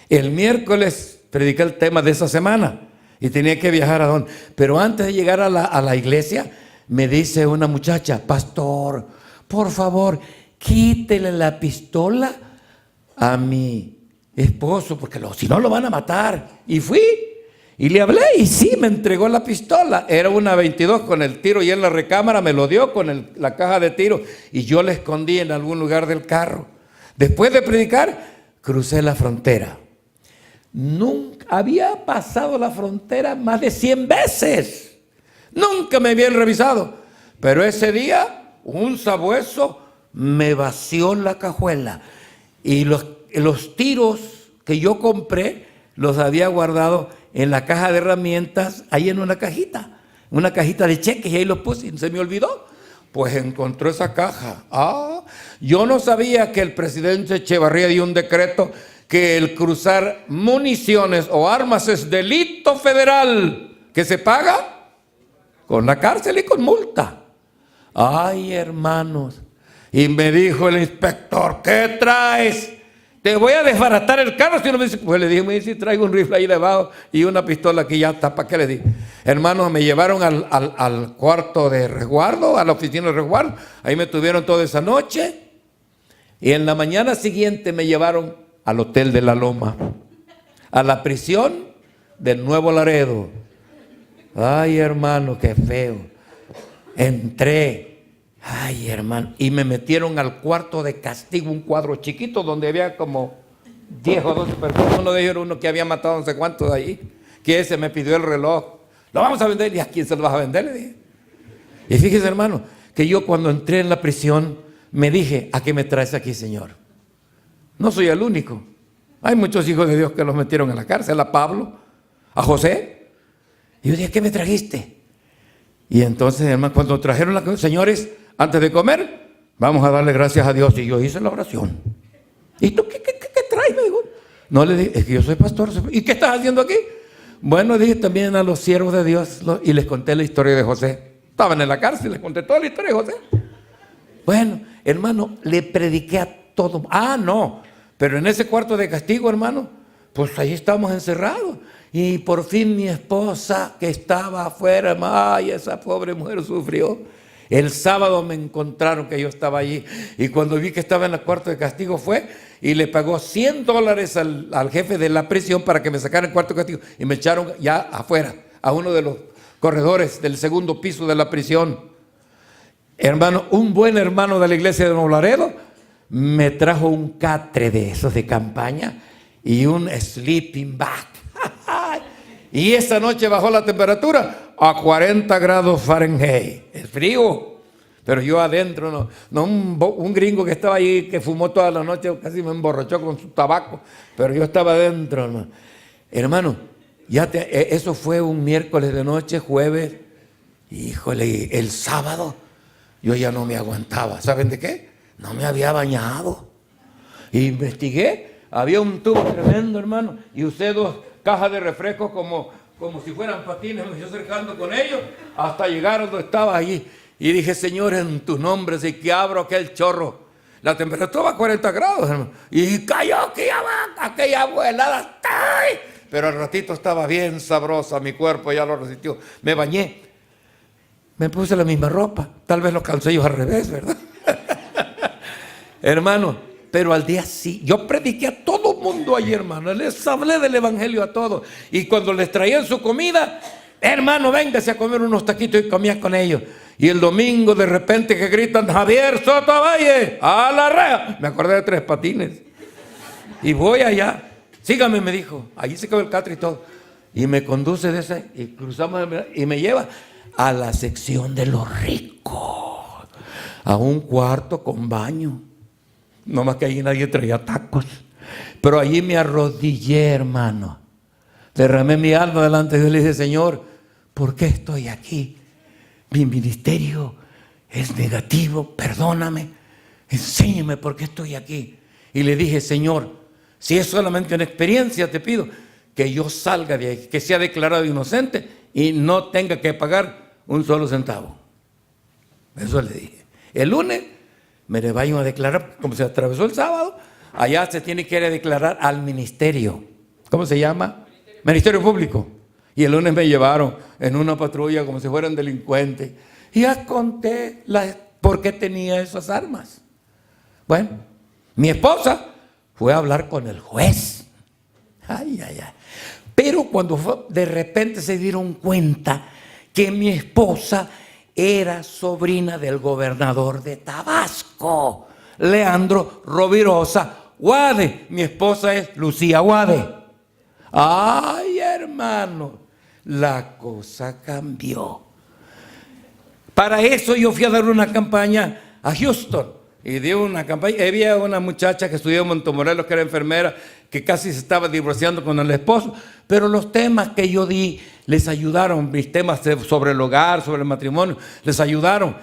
El miércoles prediqué el tema de esa semana y tenía que viajar a donde. Pero antes de llegar a la iglesia, me dice una muchacha: pastor, por favor, quítele la pistola a mi esposo, porque si no lo van a matar. Y fui y le hablé y sí, me entregó la pistola. Era una 22 con el tiro y en la recámara me lo dio con la caja de tiro y yo la escondí en algún lugar del carro. Después de predicar, crucé la frontera. Nunca había pasado la frontera más de 100 veces. Nunca me habían revisado. Pero ese día, un sabueso me vació la cajuela. Y los tiros que yo compré, los había guardado en la caja de herramientas, ahí en una cajita de cheques, y ahí los puse y se me olvidó. Pues encontró esa caja. Yo no sabía que el presidente Echevarría dio un decreto que el cruzar municiones o armas es delito federal, que se paga con la cárcel y con multa. Ay, hermanos. Y me dijo el inspector: ¿qué traes? Te voy a desbaratar el carro si no me dice. Pues le dije: me dice, traigo un rifle ahí debajo y una pistola aquí, ya está. ¿Para qué le dije? Hermanos, me llevaron al cuarto de resguardo, a la oficina de resguardo. Ahí me tuvieron toda esa noche. Y en la mañana siguiente me llevaron al Hotel de la Loma, a la prisión del Nuevo Laredo. Ay, hermano, qué feo. Entré. Ay, hermano, y me metieron al cuarto de castigo, un cuadro chiquito donde había como 10 o 12 personas. Uno de ellos era uno que había matado no sé cuántos de ahí, que ese me pidió el reloj. Lo vamos a vender. ¿Y a quién se lo vas a vender? Le dije. Y fíjese, hermano, que yo cuando entré en la prisión me dije: ¿a qué me traes aquí, Señor? No soy el único. Hay muchos hijos de Dios que los metieron en la cárcel, a Pablo, a José. Y yo dije: ¿qué me trajiste? Y entonces, hermano, cuando trajeron la comida: señores, antes de comer, vamos a darle gracias a Dios. Y yo hice la oración. ¿Y tú qué traes? Me dijo. No, le dije: es que yo soy pastor. ¿Y qué estás haciendo aquí? Bueno, dije también a los siervos de Dios y les conté la historia de José. Estaban en la cárcel, les conté toda la historia de José. Bueno, hermano, le prediqué a todo. No, pero en ese cuarto de castigo, hermano, pues ahí estamos encerrados. Y por fin mi esposa, que estaba afuera, ay, esa pobre mujer sufrió. El sábado me encontraron que yo estaba allí, y cuando vi que estaba en el cuarto de castigo fue y le pagó $100 al jefe de la prisión para que me sacara el cuarto de castigo, y me echaron ya afuera a uno de los corredores del segundo piso de la prisión. Hermano, un buen hermano de la iglesia de Nuevo Laredo me trajo un catre de esos de campaña y un sleeping bag. Y esa noche bajó la temperatura a 40 grados Fahrenheit. Es frío. Pero yo adentro, un gringo que estaba ahí, que fumó toda la noche, casi me emborrachó con su tabaco. Pero yo estaba adentro, hermano. Hermano, eso fue un miércoles de noche, jueves. Híjole, el sábado yo ya no me aguantaba. ¿Saben de qué? No me había bañado. Investigué, había un tubo tremendo, hermano, y usé 2 cajas de refrescos como si fueran patines, me fui acercando con ellos hasta llegar donde estaba allí. Y dije: Señor, en tu nombre, si que abro aquel chorro. La temperatura va a 40 grados, hermano. Y cayó aquella abuelada. ¡Ay! Pero al ratito estaba bien sabrosa, mi cuerpo ya lo resistió. Me bañé, me puse la misma ropa. Tal vez los calzoncillos al revés, ¿verdad? Hermano, pero al día sí, yo prediqué a todo el mundo allí, hermano. Les hablé del evangelio a todos. Y cuando les traían su comida: hermano, véngase a comer unos taquitos, y comía con ellos. Y el domingo de repente que gritan, Javier Soto Valle, a la rea. Me acordé de Tres Patines. Y voy allá. Sígame, me dijo. Allí se quedó el catre y todo. Y me conduce de ese, y cruzamos, y me lleva a la sección de los ricos. A un cuarto con baño. No más que allí nadie traía tacos. Pero allí me arrodillé, hermano. Derramé mi alma delante de Dios y le dije, Señor, ¿por qué estoy aquí? Mi ministerio es negativo, perdóname, enséñame por qué estoy aquí. Y le dije, Señor, si es solamente una experiencia, te pido que yo salga de ahí, que sea declarado inocente y no tenga que pagar un solo centavo. Eso le dije. El lunes me le vayan a declarar, como se atravesó el sábado, allá se tiene que ir a declarar al ministerio. ¿Cómo se llama? Ministerio Público. Y el lunes me llevaron en una patrulla como si fueran delincuentes. Y ya conté por qué tenía esas armas. Bueno, mi esposa fue a hablar con el juez. Ay, ay, ay. Pero cuando de repente se dieron cuenta que mi esposa era sobrina del gobernador de Tabasco, Leandro Rovirosa Guade. Mi esposa es Lucía Guade. Ay, hermano, la cosa cambió. Para eso yo fui a dar una campaña a Houston. Y dio una campaña. Había una muchacha que estudió en Montemorelos, que era enfermera, que casi se estaba divorciando con el esposo. Pero los temas que yo di les ayudaron. Mis temas sobre el hogar, sobre el matrimonio, les ayudaron.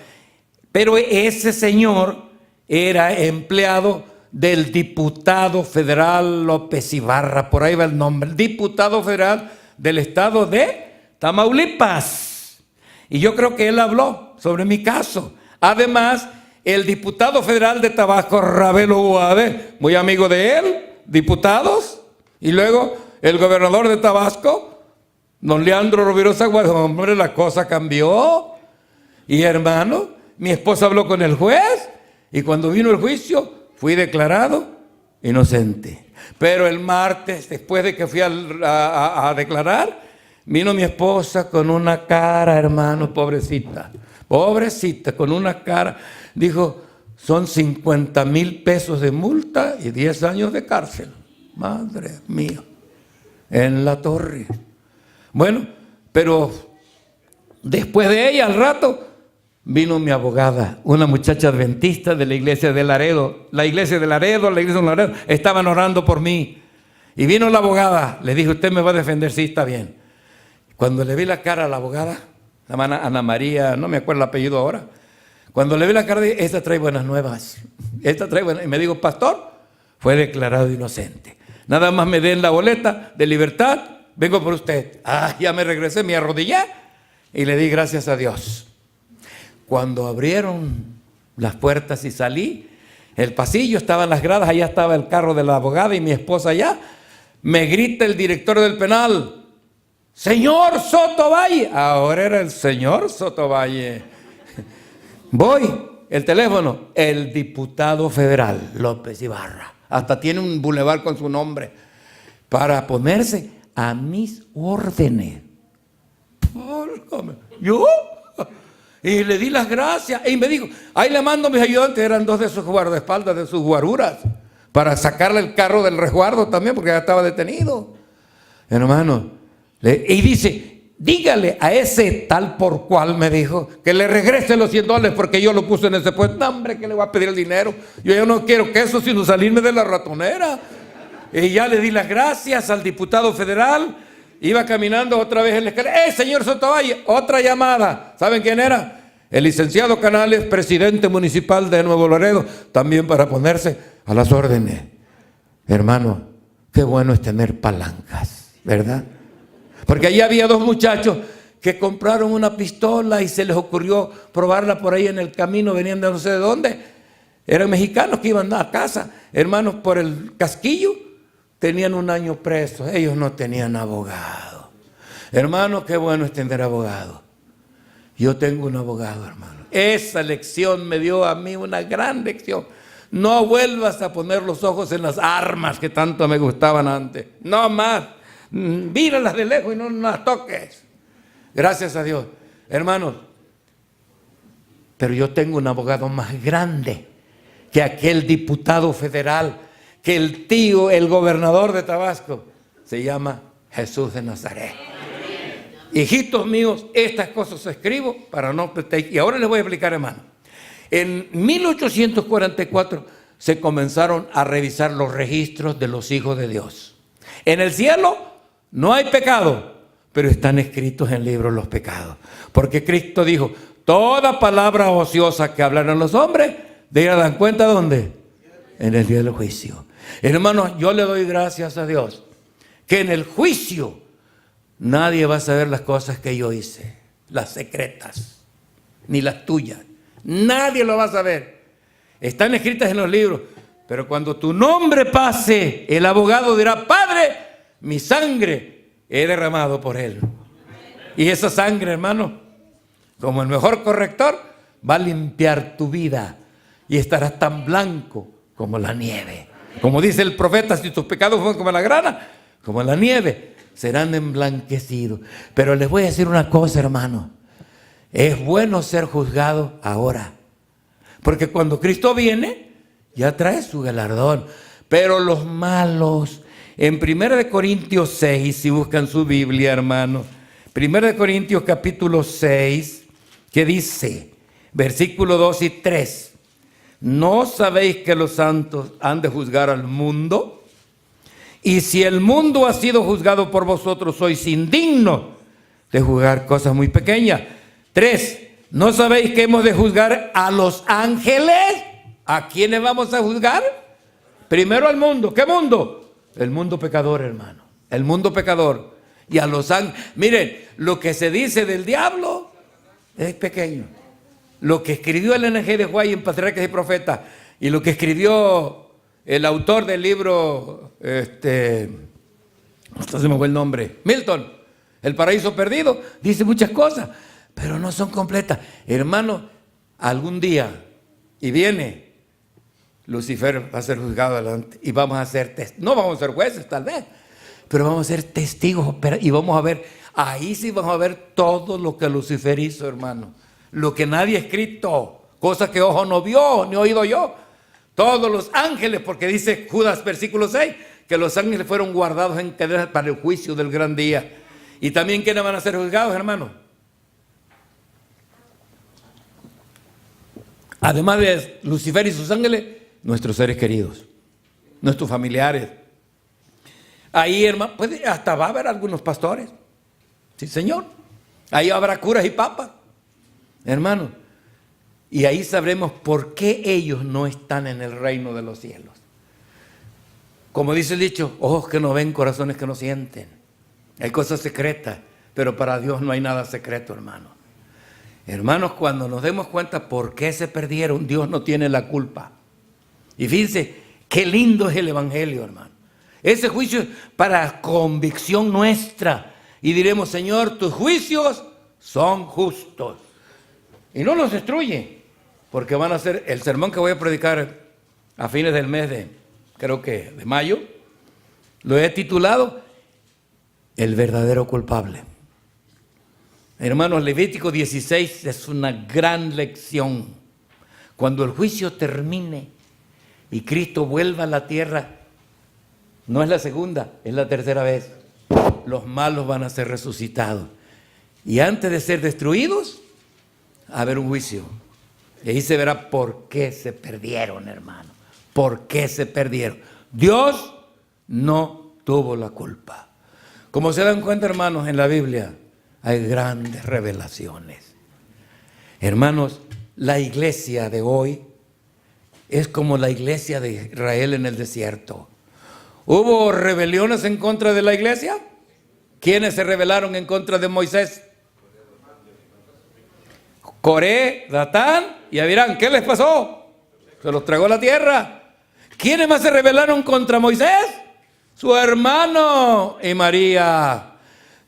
Pero ese señor era empleado del diputado federal López Ibarra. Por ahí va el nombre. Diputado federal del estado de Tamaulipas. Y yo creo que él habló sobre mi caso. Además, el diputado federal de Tabasco, Ravelo Guade, muy amigo de él, diputados, y luego el gobernador de Tabasco, don Leandro Rovirosa Guade. Hombre, la cosa cambió. Y hermano, mi esposa habló con el juez, y cuando vino el juicio, fui declarado inocente. Pero el martes, después de que fui a declarar, vino mi esposa con una cara, hermano, pobrecita, con una cara. Dijo, son 50,000 pesos de multa y 10 años de cárcel. Madre mía, en la torre. Bueno, pero después de ella, al rato, vino mi abogada, una muchacha adventista de la iglesia de Laredo. La iglesia de Laredo, estaban orando por mí. Y vino la abogada, le dije, ¿usted me va a defender? Sí, está bien. Cuando le vi la cara a la abogada, la hermana Ana María, no me acuerdo el apellido ahora. Cuando le vi la cara, dije, esta trae buenas nuevas. Esta trae buenas. Y me dijo, pastor, fue declarado inocente. Nada más me den la boleta de libertad, vengo por usted. Ya me regresé, me arrodillé y le di gracias a Dios. Cuando abrieron las puertas y salí, el pasillo, estaban las gradas, allá estaba el carro de la abogada y mi esposa allá. Me grita el director del penal, señor Soto Valle. Ahora era el señor Soto Valle. Voy, el teléfono, el diputado federal López Ibarra. Hasta tiene un bulevar con su nombre para ponerse a mis órdenes. ¿Yo? Y le di las gracias. Y me dijo, ahí le mando a mis ayudantes. Eran 2 de sus guardaespaldas, de sus guaruras, para sacarle el carro del resguardo también, porque ya estaba detenido. Hermano, y dice, dígale a ese tal por cual, me dijo, que le regrese los $100 porque yo lo puse en ese puesto. No, hombre, que le voy a pedir el dinero. Yo ya no quiero que eso, sino salirme de la ratonera. Y ya le di las gracias al diputado federal. Iba caminando otra vez en la escalera. Señor Sotovalle, otra llamada. ¿Saben quién era? El licenciado Canales, presidente municipal de Nuevo Laredo, también para ponerse a las órdenes. Hermano, qué bueno es tener palancas, ¿verdad? Porque allí había 2 muchachos que compraron una pistola y se les ocurrió probarla por ahí en el camino, venían de no sé de dónde. Eran mexicanos que iban a casa, hermanos, por el casquillo. Tenían 1 año presos, ellos no tenían abogado. Hermano, qué bueno es tener abogado. Yo tengo un abogado, hermano. Esa lección me dio a mí una gran lección. No vuelvas a poner los ojos en las armas que tanto me gustaban antes. No más. Míralas de lejos y no las toques. Gracias a Dios. Hermanos, pero yo tengo un abogado más grande que aquel diputado federal, que el tío, el gobernador de Tabasco. Se llama Jesús de Nazaret. Hijitos míos, estas cosas escribo para no... Y ahora les voy a explicar, hermano. En 1844 se comenzaron a revisar los registros de los hijos de Dios. En el cielo no hay pecado, pero están escritos en libros los pecados. Porque Cristo dijo, toda palabra ociosa que hablaron los hombres, de ellas dan cuenta, ¿dónde? En el día del juicio. Hermanos, yo le doy gracias a Dios que en el juicio nadie va a saber las cosas que yo hice, las secretas, ni las tuyas. Nadie lo va a saber. Están escritas en los libros. Pero cuando tu nombre pase, el abogado dirá, Padre, mi sangre he derramado por él. Y esa sangre, hermano, como el mejor corrector, va a limpiar tu vida y estarás tan blanco como la nieve. Como dice el profeta, si tus pecados fueron como la grana, como la nieve, serán emblanquecidos. Pero les voy a decir una cosa, hermano. Es bueno ser juzgado ahora. Porque cuando Cristo viene, ya trae su galardón. Pero los malos, en 1 Corintios 6, si buscan su Biblia, hermano. 1 Corintios capítulo 6, que dice, versículo 2 y 3. ¿No sabéis que los santos han de juzgar al mundo? Y si el mundo ha sido juzgado por vosotros, sois indignos de juzgar cosas muy pequeñas. 3. ¿No sabéis que hemos de juzgar a los ángeles? ¿A quiénes vamos a juzgar? Primero al mundo. ¿Qué mundo? El mundo pecador, hermano. El mundo pecador. Y a los ángeles. Miren, lo que se dice del diablo es pequeño. Lo que escribió el N.G. de White en Patriarcas y Profetas y lo que escribió el autor del libro, se me fue el nombre, Milton, El Paraíso Perdido, dice muchas cosas, pero no son completas. Hermano, algún día, y viene, Lucifer va a ser juzgado adelante y vamos a ser no vamos a ser jueces tal vez, pero vamos a ser testigos y vamos a ver, ahí sí vamos a ver todo lo que Lucifer hizo, hermano. Lo que nadie ha escrito, cosas que ojo no vio, ni oído yo. Todos los ángeles, porque dice Judas versículo 6, que los ángeles fueron guardados en cadenas para el juicio del gran día. Y también, ¿quiénes van a ser juzgados, hermano? Además de Lucifer y sus ángeles, nuestros seres queridos, nuestros familiares. Ahí, hermano, pues hasta va a haber algunos pastores. Sí, Señor. Ahí habrá curas y papas. Hermano, y ahí sabremos por qué ellos no están en el reino de los cielos. Como dice el dicho, ojos que no ven, corazones que no sienten. Hay cosas secretas, pero para Dios no hay nada secreto, hermano. Hermanos, cuando nos demos cuenta por qué se perdieron, Dios no tiene la culpa. Y fíjense, qué lindo es el evangelio, hermano. Ese juicio es para convicción nuestra. Y diremos, Señor, tus juicios son justos. Y no nos destruye, porque van a ser el sermón que voy a predicar a fines del mes de mayo, lo he titulado El verdadero culpable. Hermanos, Levítico 16 es una gran lección. Cuando el juicio termine y Cristo vuelva a la tierra, no es la segunda, es la tercera vez. Los malos van a ser resucitados. Y antes de ser destruidos, a haber un juicio. Y ahí se verá por qué se perdieron, hermano. ¿Por qué se perdieron? Dios no tuvo la culpa. Como se dan cuenta, hermanos, en la Biblia hay grandes revelaciones. Hermanos, la iglesia de hoy es como la iglesia de Israel en el desierto. ¿Hubo rebeliones en contra de la iglesia? ¿Quiénes se rebelaron en contra de Moisés? Coré, Datán y Abirán. ¿Qué les pasó? Se los tragó la tierra. ¿Quiénes más se rebelaron contra Moisés? Su hermano y María.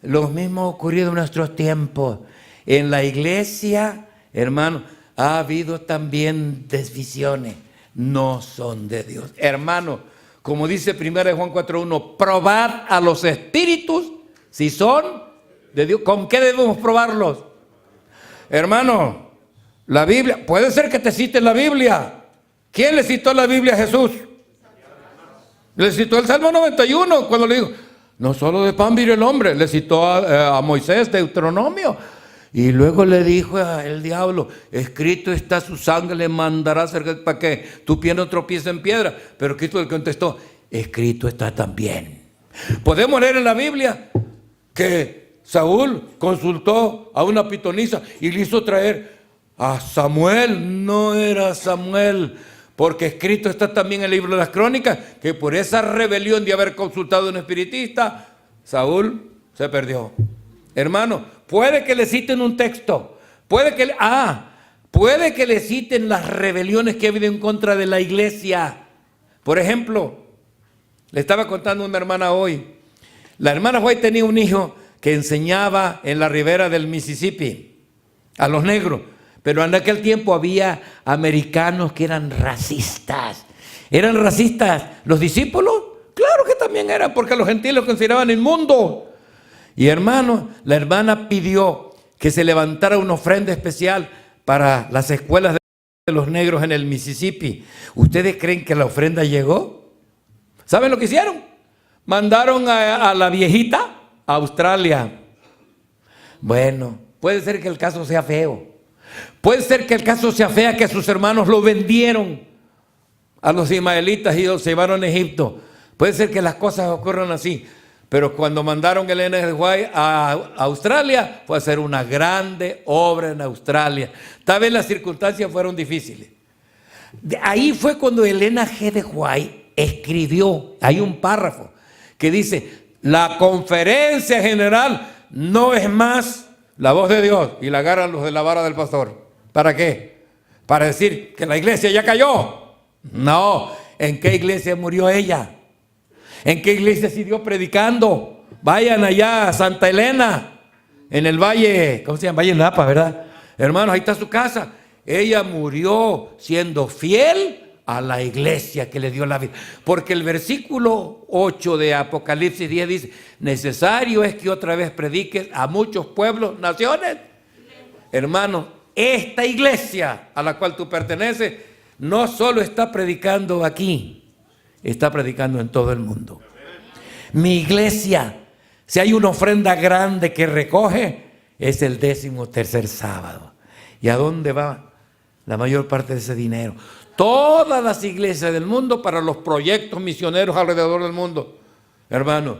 Lo mismo ha ocurrido en nuestros tiempos. En la iglesia, hermano, ha habido también desvisiones. No son de Dios. Hermano, como dice 1 Juan 4:1, probad a los espíritus si son de Dios. ¿Con qué debemos probarlos? Hermano, La Biblia, puede ser que te citen la Biblia. ¿Quién le citó la Biblia a Jesús? Le citó el Salmo 91 cuando le dijo, no solo de pan vive el hombre. Le citó a Moisés, Deuteronomio. Y luego le dijo el diablo, escrito está, su sangre le mandará para que tu pie no tropiece en piedra. Pero Cristo le contestó, escrito está también. Podemos leer en la Biblia que Saúl consultó a una pitonisa y le hizo traer a Samuel. No era Samuel, porque escrito está también en el libro de las Crónicas que por esa rebelión de haber consultado a un espiritista, Saúl se perdió. Hermano, puede que le citen un texto, puede que le citen las rebeliones que ha habido en contra de la iglesia. Por ejemplo, le estaba contando a una hermana hoy, la hermana White tenía un hijo que enseñaba en la ribera del Mississippi a los negros, pero en aquel tiempo había americanos que eran racistas. ¿Eran racistas los discípulos? Claro que también eran, porque los gentiles los consideraban inmundos. Y hermano, la hermana pidió que se levantara una ofrenda especial para las escuelas de los negros en el Mississippi. ¿Ustedes creen que la ofrenda llegó? ¿Saben lo que hicieron? Mandaron a la viejita a Australia. Bueno, puede ser que el caso sea feo. Puede ser que el caso sea feo que sus hermanos lo vendieron a los ismaelitas y los llevaron a Egipto. Puede ser que las cosas ocurran así. Pero cuando mandaron el Ellen G. White a Australia, fue a hacer una grande obra en Australia. Tal vez las circunstancias fueron difíciles. Ahí fue cuando Elena G. de White escribió, hay un párrafo que dice, la conferencia general no es más la voz de Dios, y la agarran los de la vara del pastor. ¿Para qué? ¿Para decir que la iglesia ya cayó? No. ¿En qué iglesia murió ella? ¿En qué iglesia siguió predicando? Vayan allá a Santa Elena, en el valle, ¿cómo se llama? Valle Napa, ¿verdad? Hermanos, ahí está su casa. Ella murió siendo fiel a la iglesia que le dio la vida. Porque el versículo 8 de Apocalipsis 10 dice, necesario es que otra vez prediques a muchos pueblos, naciones. Hermanos, esta iglesia a la cual tú perteneces no solo está predicando aquí, está predicando en todo el mundo. Mi iglesia, si hay una ofrenda grande que recoge, es el 13º sábado. ¿Y a dónde va la mayor parte de ese dinero? Todas las iglesias del mundo para los proyectos misioneros alrededor del mundo. Hermano,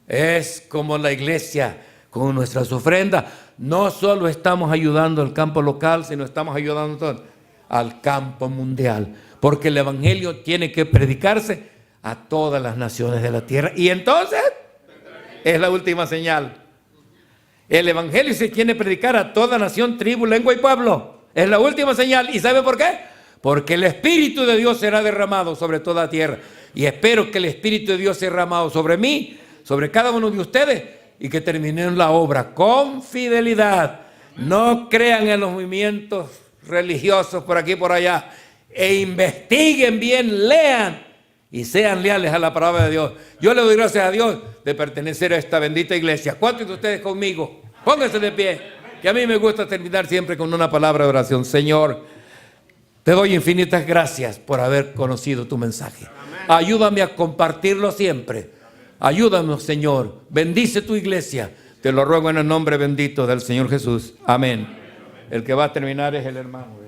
es como la iglesia con nuestras ofrendas. No solo estamos ayudando al campo local, sino estamos ayudando al campo mundial. Porque el evangelio tiene que predicarse a todas las naciones de la tierra. Y entonces es la última señal. El evangelio se tiene que predicar a toda nación, tribu, lengua y pueblo. Es la última señal. ¿Y sabe por qué? Porque el Espíritu de Dios será derramado sobre toda tierra. Y espero que el Espíritu de Dios sea derramado sobre mí, sobre cada uno de ustedes, y que terminen la obra con fidelidad. No crean en los movimientos religiosos por aquí y por allá. E investiguen bien, lean y sean leales a la palabra de Dios. Yo le doy gracias a Dios de pertenecer a esta bendita iglesia. ¿Cuántos de ustedes conmigo? Pónganse de pie, que a mí me gusta terminar siempre con una palabra de oración. Señor, te doy infinitas gracias por haber conocido tu mensaje. Ayúdame a compartirlo siempre. Ayúdanos, Señor. Bendice tu iglesia. Te lo ruego en el nombre bendito del Señor Jesús. Amén. El que va a terminar es el hermano.